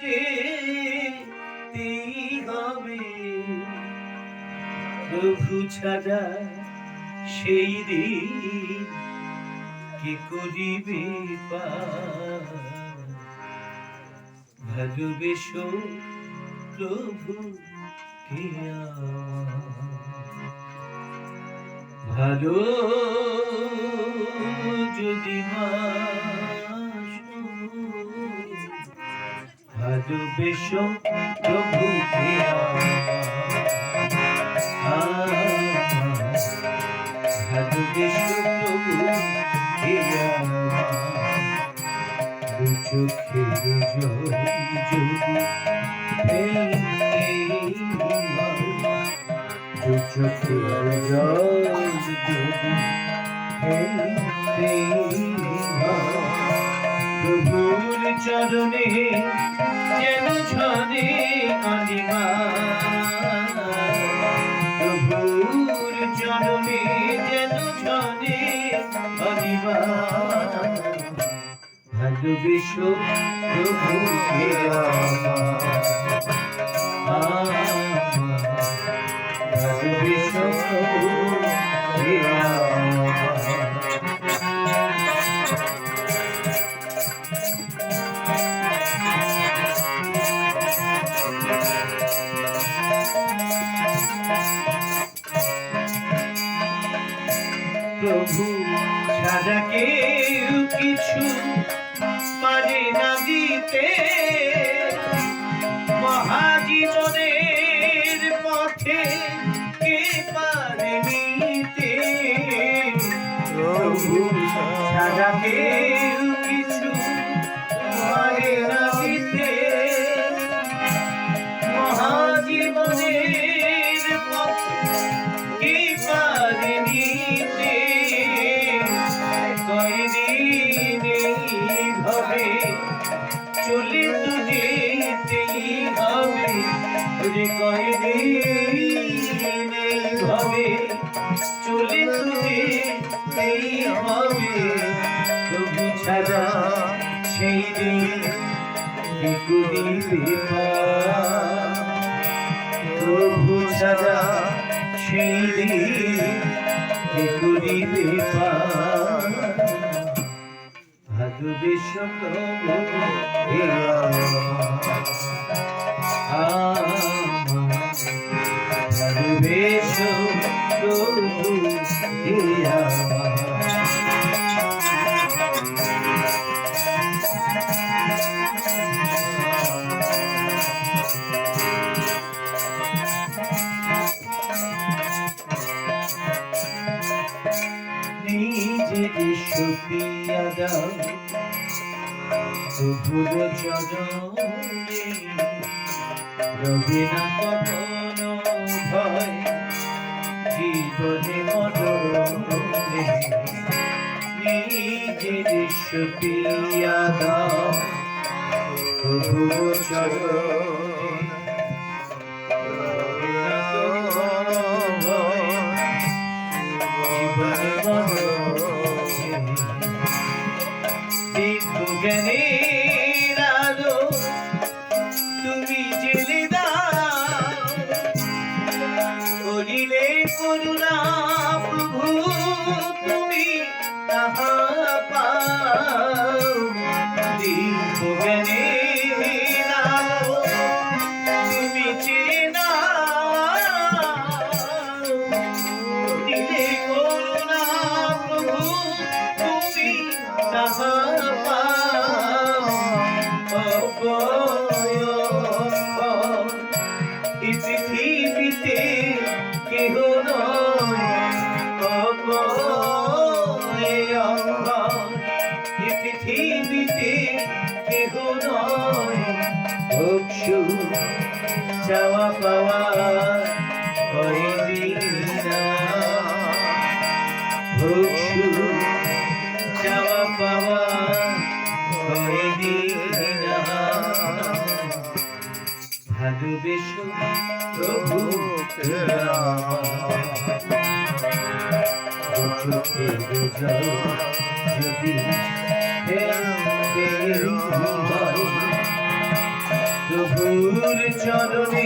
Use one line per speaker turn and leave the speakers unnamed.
যেতেই হবে প্রভু ছাড়া সেই দিন কে করিবে পার ভালোবেসো প্রভু কে ভালো যদি ভালোবেসো প্রভু কে ভালোবেসো প্রভু কে চোখের জল যদি চোখের জল যদি প্রভুর চরণে যেন ঝরে অনিমা প্রভুর চরণে যেন ঝরে অনিমা ভালোবেসো প্রভুকে ভালোবেসো প্রভুকে প্রভু ছাড়া কেউ কিছু পারে না দিতে মহাজীবনের পথে কে পারে নিতে প্রভু ছাড়া কেউ কিছু পারে না দিতে মহাজীবনের পথে কে পারে নিতে কয়দিন এইভাবে চলে তো যেতেই হবে কয়দিন এইভাবে চলে তো যেতেই হবে প্রভু ছাড়া সেই দিন কে করিবে পার প্রভু ছাড়া সেই দিন কে করিবে পার ভালোবেসো প্রভু কে ভালোবেসো প্রভু কে নিজের সুপ্রিয়া দাও প্রভুর চরণে রবে না কখনো ভয় জীবনে মরণে নিজের সুপ্রিয়া দাও প্রভুর চরণে রবে না কখনো জ্ঞানের আলো তুমি জেলে দাও করিলে করুণা প্রভু তুমি তাহা পাও দিব্য জ্ঞানের আলো তুমি চেনা দিলে করুণা প্রভু তুমি তাহা এই পৃথিবীতে কেহ নয় এই পৃথিবীতে কেহ নয় ভোগসু চাওয়া পাওয়া হইদিনা ভোগসু চাওয়া পাওয়া হইদিনা ভালোবেসো প্রভু চোখের জল যদি প্রভুর চরণে